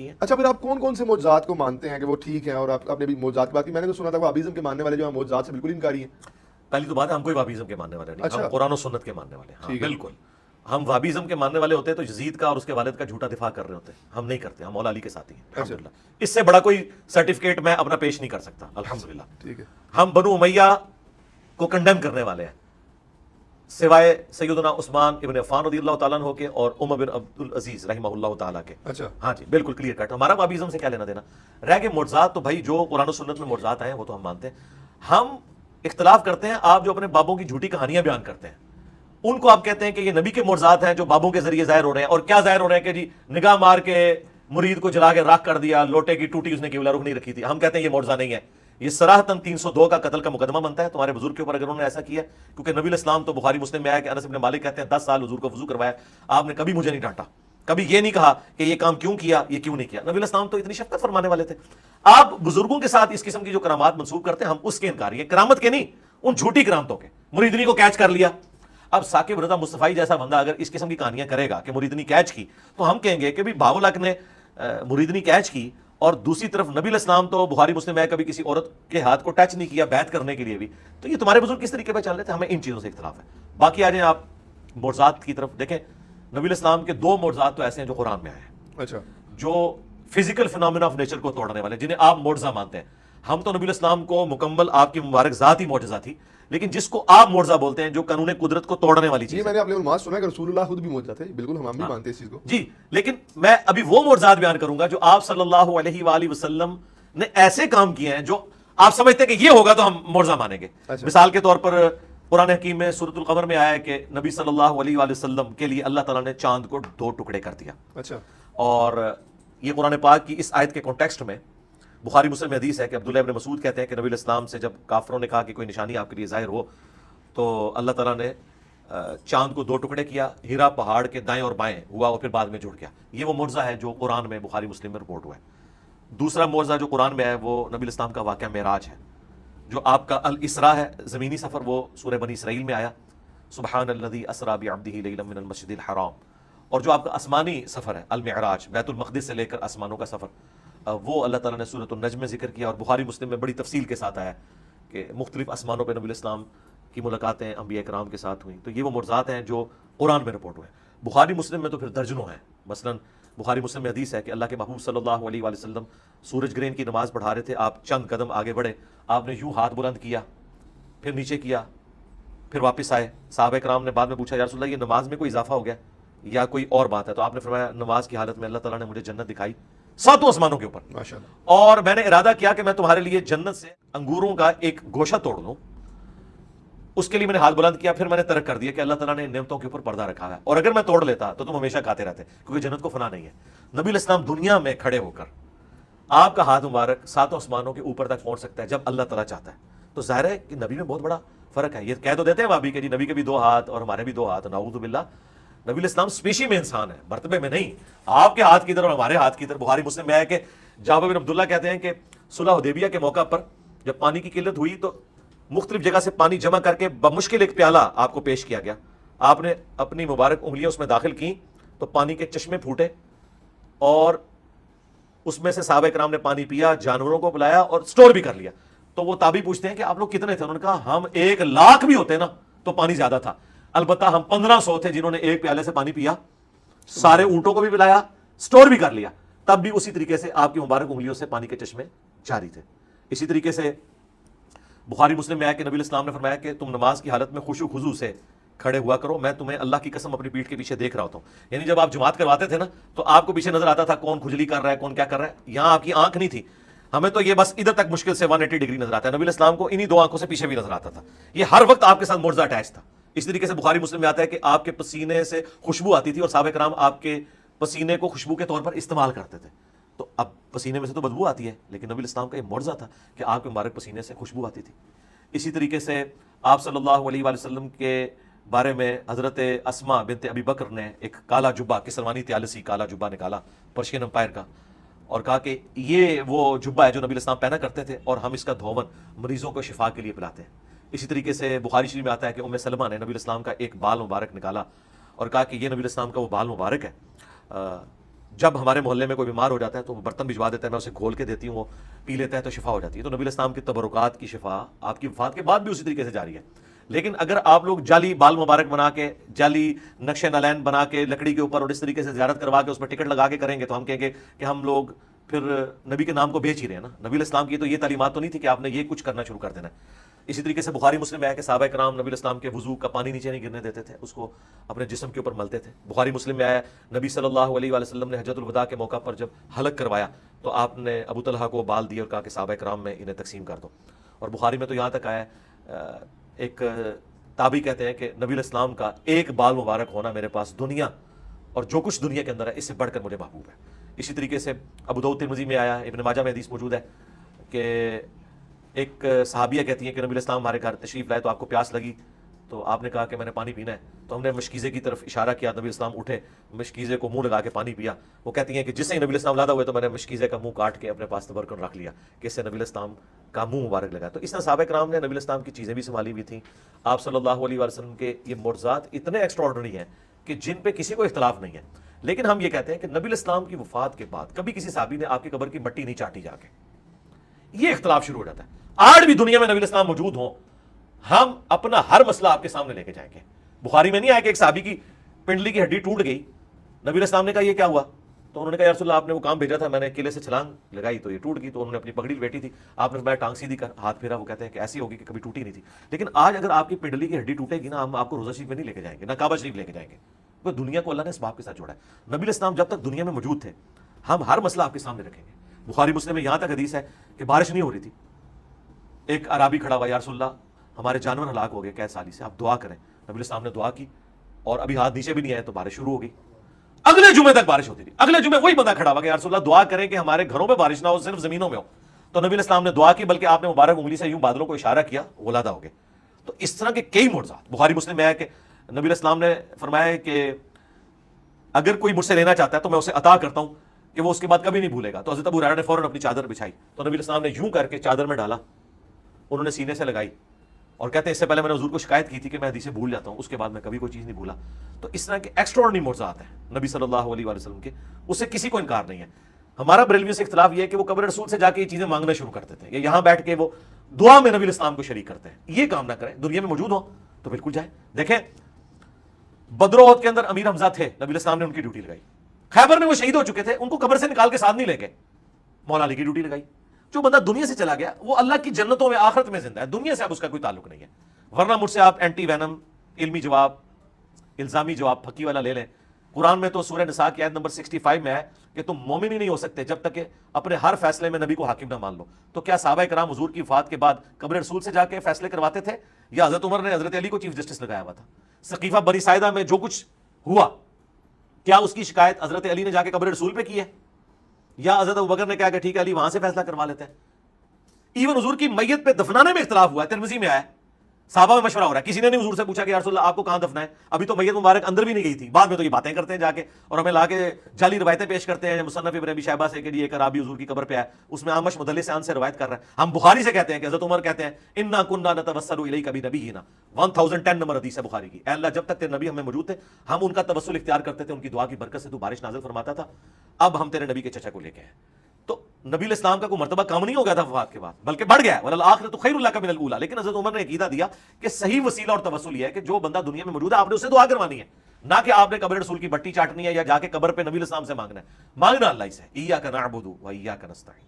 کی ہیں. اچھا پھر آپ کون کون سے معجزات کو مانتے ہیں کہ وہ ٹھیک ہیں؟ اور آپ نے بھی معجزات کی بات کی، میں نے تو سنا تھا وہابیزم کے ماننے والے جو ہیں معجزات سے بالکل انکاری ہیں. پہلی تو بات ہے ہم کوئی وہابیزم کے ماننے والے نہیں، ہم قرآن و سنت کے ماننے والے ہیں. ہاں بالکل، ہم وہابیزم کے ماننے والے ہوتے تو یزید کا اور اس کے والد کا جھوٹا دفاع کر رہے ہوتے. ہم نہیں کرتے، ہم مولا علی کے ساتھی ہیں الحمدللہ. اس سے بڑا کوئی سرٹیفکیٹ میں اپنا پیش نہیں کر سکتا الحمدللہ. ٹھیک ہے. ہم بنو امیہ کو کنڈیم کرنے والے ہیں سوائے سیدنا عثمان ابن عفان رضی اللہ تعالیٰ عنہ کے اور عمر بن عبد العزیز رحمہ اللہ تعالیٰ کے. اچھا ہاں جی بالکل کلیئر کٹ. ہمارا وہابیزم سے کیا لینا دینا رہ گئے معجزات. تو بھائی جو قرآن و سنت میں معجزات آئے ہیں وہ تو ہم مانتے ہیں. ہم اختلاف کرتے ہیں آپ جو اپنے بابوں کی جھوٹی کہانیاں بیان کرتے ہیں ان کو آپ کہتے ہیں کہ یہ نبی کے معجزات ہیں جو بابوں کے ذریعے ظاہر ہو رہے ہیں. اور کیا ظاہر ہو رہے ہیں کہ جی نگاہ مار کے مرید کو جلا کے راکھ کر دیا، لوٹے کی ٹوٹی اس نے قبلہ رخ نہیں رکھی تھی. ہم کہتے ہیں یہ معجزہ نہیں ہے. یہ صراحتاً 302 کا قتل کا مقدمہ بنتا ہے تمہارے بزرگ کے اوپر اگر انہوں نے ایسا کیا. کیونکہ نبی الاسلام تو بخاری مسلم میں آیا کہ انس بن مالک کہتے ہیں 10 سال حضور کو وضو کروایا، آپ نے کبھی مجھے نہیں ڈانٹا، کبھی یہ نہیں کہا کہ یہ کام کیوں کیا، یہ کیوں نہیں کیا. نبی الاسلام تو اتنی شفقت فرمانے والے تھے. آپ بزرگوں کے ساتھ اس قسم کی جو کرامات منسوب کرتے ہیں ہم اس کے انکاری ہیں، کرامت کے نہیں، ان جھوٹی کرامتوں کے. مریدنی کو کیچ کر لیا. اب ثاقب رضا مصطفی جیسا بندہ اگر اس قسم کی کہانیاں کرے گا کہ مریدنی کیچ کی تو ہم کہیں گے کہ بھی بابولک نے مریدنی کیچ کی اور دوسری طرف نبی الاسلام تو بخاری مسلم میں کبھی کسی عورت کے ہاتھ کو ٹچ نہیں کیا بیعت کرنے کے لیے بھی. تو یہ تمہارے بزرگ کس طریقے پہ چل رہے تھے. ہمیں ان چیزوں سے اختلاف ہے. باقی آ جائیں آپ معجزات کی طرف. دیکھیں نبی الاسلام کے 2 معجزات تو ایسے ہیں جو قرآن میں آئے ہیں، اچھا جو فزیکل فینومینا آف نیچر کو توڑنے والے، جنہیں آپ معجزہ مانتے ہیں. ہم تو نبی الاسلام کو مکمل آپ کی مبارک ذات ہی معجزہ تھی، لیکن جس کو آپ معجزہ بولتے ہیں جو قانون قدرت کو توڑنے والی چیز جی میں نے اپنے علماء سنا کہ رسول اللہ خود بھی معجزہ تھے. بالکل ہم بھی مانتے ہیں اس چیز کو. جی. لیکن میں ابھی وہ معجزات بیان کروں گا جو آپ صلی اللہ علیہ وآلہ وسلم نے ایسے کام کیے ہیں جو آپ سمجھتے ہیں کہ یہ ہوگا تو ہم معجزہ مانیں گے. مثال کے طور پر قرآن حکیم میں سورۃ القمر میں آیا ہے کہ نبی صلی اللہ علیہ وآلہ وسلم کے لیے اللہ تعالیٰ نے چاند کو 2 ٹکڑے کر دیا. اچھا. اور یہ قرآن پاک کی اس آیت کے کانٹیکسٹ میں بخاری مسلم میں حدیث ہے کہ عبداللہ ابن مسعود کہتے ہیں کہ نبی الاسلام سے جب کافروں نے کہا کہ کوئی نشانی آپ کے لیے ظاہر ہو تو اللہ تعالیٰ نے چاند کو 2 ٹکڑے کیا، ہیرا پہاڑ کے دائیں اور بائیں ہوا اور پھر بعد میں جڑ گیا. یہ وہ معجزہ ہے جو قرآن میں بخاری مسلم میں رپورٹ ہوا ہے. دوسرا معجزہ جو قرآن میں ہے وہ نبی الاسلام کا واقعہ معراج ہے. جو آپ کا الاسراء ہے زمینی سفر، وہ سورہ بنی اسرائیل میں آیا سبحان الذی اسریٰ بعبدہ لیلا من المسجد الحرام. اور جو آپ کا آسمانی سفر ہے المعراج، بیت المقدس سے لے کر آسمانوں کا سفر، وہ اللہ تعالیٰ نے سورۃ النجم میں ذکر کیا. اور بخاری مسلم میں بڑی تفصیل کے ساتھ آیا کہ مختلف آسمانوں پہ نبی الاسلام کی ملاقاتیں انبیاء کرام کے ساتھ ہوئیں. تو یہ وہ معجزات ہیں جو قرآن میں رپورٹ ہوئے. بخاری مسلم میں تو پھر درجنوں ہیں. مثلا بخاری مسلم میں حدیث ہے کہ اللہ کے محبوب صلی اللہ علیہ وآلہ وسلم سورج گرہن کی نماز پڑھا رہے تھے. آپ چند قدم آگے بڑھے، آپ نے یوں ہاتھ بلند کیا، پھر نیچے کیا، پھر واپس آئے. صحابہ کرام نے بعد میں پوچھا یا رسول اللہ یہ نماز میں کوئی اضافہ ہو گیا یا کوئی اور بات ہے؟ تو آپ نے فرمایا نماز کی حالت میں اللہ تعالیٰ نے مجھے جنت دکھائی 7 آسمانوں کے اوپر، ماشاءاللہ، اور میں نے ارادہ کیا کہ میں تمہارے لیے جنت سے انگوروں کا ایک گوشہ توڑ دوں. اس کے لیے میں نے ہاتھ بلند کیا، پھر میں نے ترک کر دیا کہ اللہ تعالیٰ نے نعمتوں کے اوپر پردہ رکھا ہے، اور اگر میں توڑ لیتا تو تم ہمیشہ کھاتے رہتے، کیونکہ جنت کو فنا نہیں ہے. نبی الاسلام دنیا میں کھڑے ہو کر آپ کا ہاتھ مبارک 7 آسمانوں کے اوپر تک پہنچ سکتا ہے جب اللہ تعالیٰ چاہتا ہے. تو ظاہر ہے کہ نبی میں بہت بڑا فرق ہے. یہ کہہ تو دیتے ہیں وہابی کہ جی نبی کے بھی 2 ہاتھ اور ہمارے بھی 2 ہاتھ. نعوذ باللہ. نبی الاسلام اسپیشی میں انسان ہے، مرتبے میں نہیں. آپ کے ہاتھ کی طرف اور ہمارے ہاتھ کی طرف. بخاری مسلم میں ہے کہ جابر بن عبداللہ کہتے ہیں کہ صلح حدیبیہ کے موقع پر جب پانی کی قلت ہوئی تو مختلف جگہ سے پانی جمع کر کے بمشکل ایک پیالہ آپ کو پیش کیا گیا. آپ نے اپنی مبارک انگلیاں اس میں داخل کی تو پانی کے چشمے پھوٹے اور اس میں سے صحابہ کرام نے پانی پیا، جانوروں کو پلایا اور سٹور بھی کر لیا. تو وہ تابعی پوچھتے ہیں کہ آپ لوگ کتنے تھے؟ انہوں نے کہا ہم 1,00,000 بھی ہوتے نا تو پانی زیادہ تھا، البتہ ہم 1500 تھے جنہوں نے ایک پیالے سے پانی پیا، سارے اونٹوں کو بھی پلایا، سٹور بھی کر لیا. تب بھی اسی طریقے سے آپ کی مبارک انگلیوں سے پانی کے چشمے جاری تھے. اسی طریقے سے بخاری مسلم میں آیا کہ نبی الاسلام نے فرمایا کہ تم نماز کی حالت میں خشوع خضوع سے کھڑے ہوا کرو، میں تمہیں اللہ کی قسم اپنی پیٹھ کے پیچھے دیکھ رہا ہوتا ہوں. یعنی جب آپ جماعت کرواتے تھے نا تو آپ کو پیچھے نظر آتا تھا کون کھجلی کر رہا ہے، کون کیا کر رہا ہے. یہاں آپ کی آنکھ نہیں تھی، ہمیں تو یہ بس ادھر تک مشکل سے 180 ڈگری نظر آتا ہے. نبی الاسلام کو انہی 2 آنکھوں سے پیچھے بھی نظر آتا تھا. یہ ہر وقت آپ کے ساتھ معجزہ اٹیچ تھا. اس طریقے سے بخاری مسلم میں آتا ہے کہ آپ کے پسینے سے خوشبو آتی تھی اور صحابہ کرام آپ کے پسینے کو خوشبو کے طور پر استعمال کرتے تھے. تو اب پسینے میں سے تو بدبو آتی ہے، لیکن نبی الاسلام کا یہ معجزہ تھا کہ آپ کے مبارک پسینے سے خوشبو آتی تھی. اسی طریقے سے آپ صلی اللہ علیہ وآلہ وسلم کے بارے میں حضرت اسماء بنت ابی بکر نے ایک کالا جبہ، کسروانی تیالسی کالا جبہ نکالا پرشین امپائر کا، اور کہا کہ یہ وہ جبہ ہے جو نبی الاسلام پہنا کرتے تھے اور ہم اس کا دھون مریضوں کو شفا کے لیے پلاتے ہیں. اسی طریقے سے بخاری شریف میں آتا ہے کہ ام سلمہ نے نبی الاسلام کا ایک بال مبارک نکالا اور کہا کہ یہ نبی الاسلام کا وہ بال مبارک ہے جب ہمارے محلے میں کوئی بیمار ہو جاتا ہے تو وہ برتن بھجوا دیتا ہے، میں اسے کھول کے دیتی ہوں، وہ پی لیتا ہے تو شفا ہو جاتی ہے۔ تو نبی الاسلام کی تبرکات کی شفا آپ کی وفات کے بعد بھی اسی طریقے سے جاری ہے۔ لیکن اگر آپ لوگ جعلی بال مبارک بنا کے، جعلی نقش نالین بنا کے لکڑی کے اوپر اور اس طریقے سے زیارت کروا کے اس میں ٹکٹ لگا کے کریں گے تو ہم کہیں گے کہ ہم لوگ پھر نبی کے نام کو بیچ ہی رہے ہیں نا۔ نبی الاسلام کی تو یہ تعلیمات تو نہیں تھی کہ آپ نے یہ کچھ کرنا شروع کر دینا ہے۔ اسی طریقے سے بخاری مسلم میں ہے کہ صحابہ کرام نبی الاسلام کے وضو کا پانی نیچے نہیں گرنے دیتے تھے، اس کو اپنے جسم کے اوپر ملتے تھے۔ بخاری مسلم میں آیا نبی صلی اللہ علیہ وآلہ وسلم نے حجۃ الوداع کے موقع پر جب حلق کروایا تو آپ نے ابو طلحہ کو بال دیے اور کہا کہ صحابہ کرام میں انہیں تقسیم کر دو۔ اور بخاری میں تو یہاں تک آیا ایک تابعی کہتے ہیں کہ نبی الاسلام کا ایک بال مبارک ہونا میرے پاس دنیا اور جو کچھ دنیا کے اندر ہے اس سے بڑھ کر مجھے محبوب ہے۔ اسی طریقے سے ابو داؤد ترمذی میں آیا، ابن ماجہ میں حدیث موجود ہے کہ ایک صحابیہ کہتی ہیں کہ نبی الاسلام ہمارے گھر تشریف لائے تو آپ کو پیاس لگی تو آپ نے کہا کہ میں نے پانی پینا ہے، تو ہم نے مشکیزے کی طرف اشارہ کیا، نبی الاسلام اٹھے، مشکیزے کو منہ لگا کے پانی پیا۔ وہ کہتی ہیں کہ جس سے نبی الاسلام لادا ہوئے تو میں نے مشکیزے کا منہ کاٹ کے اپنے پاس تبرکن رکھ لیا کہ اس سے نبی الاسلام کا منہ مبارک لگا۔ تو اس طرح صحابہ کرام نے نبی الاسلام کی چیزیں بھی سنبھالی ہوئی تھیں۔ آپ صلی اللہ علیہ وسلم کے یہ معجزات اتنے ایکسٹرا آرڈنری ہیں کہ جن پہ کسی کو اختلاف نہیں ہے۔ لیکن ہم یہ کہتے ہیں کہ نبی الاسلام کی وفات کے بعد کبھی کسی صحابی نے آپ کی قبر کی مٹی نہیں چاٹی جا کے، یہ اختلاف شروع ہو جاتا ہے۔ آج بھی دنیا میں نبی الاسلام موجود ہوں، ہم اپنا ہر مسئلہ آپ کے سامنے لے کے جائیں گے۔ بخاری میں نہیں آیا کہ ایک صحابی کی پنڈلی کی ہڈی ٹوٹ گئی، نبی الاسلام نے کہا یہ کیا ہوا؟ تو انہوں نے کہا یا رسول اللہ آپ نے وہ کام بھیجا تھا، میں نے قلعے سے چھلانگ لگائی تو یہ ٹوٹ گئی۔ تو انہوں نے اپنی پگڑی لپیٹی تھی، آپ نے فرمایا ٹانگ سیدھی کر، ہاتھ پھیرا، وہ کہتے ہیں کہ ایسی ہوگی کہ کبھی ٹوٹی نہیں تھی۔ لیکن آج اگر آپ کی پنڈلی کی ہڈی ٹوٹے گی نا، ہم آپ کو روزہ شریف میں نہیں لے کے جائیں گے، نہ کعبہ شریف لے کے جائیں گے۔ وہ دنیا کو اللہ نے اسباب کے ساتھ جوڑا ہے۔ نبی الاسلام جب تک دنیا میں موجود تھے ہم ہر مسئلہ آپ کے سامنے رکھیں گے۔ بخاری مسلم میں یہاں تک حدیث ہے کہ بارش نہیں ہو رہی تھی، ایک عرابی کھڑا ہوا، یا رسول اللہ ہمارے جانور ہلاک ہو گئے قید سالی سے، آپ دعا کریں۔ نبی الاسلام نے دعا کی اور ابھی ہاتھ نیچے بھی نہیں آئے تو بارش شروع ہو گئی۔ اگلے جمعے تک بارش ہوتی تھی، اگلے جمعے وہی بندہ کھڑا ہوا کہ یا رسول اللہ دعا کریں کہ ہمارے گھروں میں بارش نہ ہو، صرف زمینوں میں ہو۔ تو نبی الاسلام نے دعا کی، بلکہ آپ نے مبارک انگلی سے یوں بادلوں کو اشارہ کیا، غلادہ ہو گئے۔ تو اس طرح کے کئی معجزات بخاری مسلم میں ہے کہ نبی الاسلام نے فرمایا کہ اگر کوئی مجھ سے لینا چاہتا ہے تو میں اسے عطا کرتا ہوں کہ وہ اس کے بعد کبھی نہیں بھولے گا۔ تو حضرت ابو ہریرہ نے فوراً اپنی چادر بچھائی تو نبی الاسلام نے یوں کر کے چادر میں ڈالا، انہوں نے سینے سے لگائی اور کہتے ہیں اس سے پہلے میں نے حضور کو شکایت کی تھی کہ میں حدیثیں بھول جاتا ہوں، اس کے بعد میں کبھی کوئی چیز نہیں بھولا۔ تو اس طرح کے ایکسٹراڈنری معجزات ہیں نبی صلی اللہ علیہ وسلم کے، اس سے کسی کو انکار نہیں ہے۔ ہمارا بریلویوں سے اختلاف یہ ہے کہ وہ قبر رسول سے جا کے یہ چیزیں مانگنا شروع کرتے تھے، یا یہاں بیٹھ کے وہ دعا میں نبی الاسلام کو شریک کرتے ہیں۔ یہ کام نہ کریں، دنیا میں موجود ہوں تو بالکل جائیں۔ دیکھیں بدر و احد کے اندر امیر حمزہ تھے، نبی الاسلام نے ان کی ڈیوٹی لگائی۔ خیبر میں وہ شہید ہو چکے تھے، ان کو قبر سے نکال کے ساتھ نہیں لے گئے، مولا علی کی ڈیوٹی لگائی۔ جو بندہ دنیا سے چلا گیا وہ اللہ کی جنتوں میں آخرت میں زندہ ہے، دنیا سے اب اس کا کوئی تعلق نہیں ہے۔ ورنہ مجھ سے آپ اینٹی وینم علمی جواب، الزامی جواب پھکی والا لے لیں۔ قرآن میں تو سورہ نساء کی آیت نمبر 65 میں ہے کہ تم مومن ہی نہیں ہو سکتے جب تک کہ اپنے ہر فیصلے میں نبی کو حاکم نہ مان لو۔ تو کیا صحابہ کرام حضور کی وفات کے بعد قبر رسول سے جا کے فیصلے کرواتے تھے، یا حضرت عمر نے حضرت علی کو چیف جسٹس لگایا ہوا تھا؟ سقیفہ بنی ساعدہ میں جو کچھ ہوا، کیا اس کی شکایت حضرت علی نے جا کے قبر رسول پہ کی ہے، یا حضرت ابوبکر نے کہا کہ ٹھیک ہے علی وہاں سے فیصلہ کروا لیتے ہیں؟ ایون حضور کی میت پہ دفنانے میں اختلاف ہوا ہے، ترمذی میں آیا ہے، صحابہ میں مشورہ ہو رہا ہے، کسی نے نہیں حضور سے پوچھا کہ یا رسول اللہ آپ کو کہاں دفنا ہے، ابھی تو میت مبارک اندر بھی نہیں گئی تھی، بعد میں تو یہ باتیں کرتے ہیں جا کے اور ہمیں لا کے جعلی روایتیں پیش کرتے ہیں مصنف ابن ابی شیبہ سے کہ یہ ایک عرابی حضور کی قبر پہ ہے، اس میں عامش مدلس ان سے روایت کر رہا ہے۔ ہم بخاری سے کہتے ہیں کہ حضرت عمر کہتے ہیں انا کنا نتوسل الیک بنبینا، 1010 نمبر حدیث ہے بخاری کی، اے اللہ جب تک تیرے نبی ہمیں موجود تھے ہم ان کا توسل اختیار کرتے تھے، ان کی دعا کی برکت سے تو بارش نازل فرماتا تھا، اب ہم تیرے نبی کے چچا کو لے کے ہیں۔ تو نبی الاسلام کا کوئی مرتبہ کم نہیں ہو گیا تھا وفات کے بعد، بلکہ بڑھ گیا ہے، والآخرۃ خیر لک من الاولی۔ لیکن حضرت عمر نے عقیدہ دیا کہ صحیح وسیلہ اور توسل یہ ہے کہ جو بندہ دنیا میں موجود ہے آپ نے اس سے دعا کروانی ہے، نہ کہ آپ نے قبر رسول کی بٹی چاٹنی ہے یا جا کے قبر پہ نبی الاسلام سے مانگنا ہے۔ مانگنا اللہ ہی سے، ایاک نعبد و ایاک نستعین۔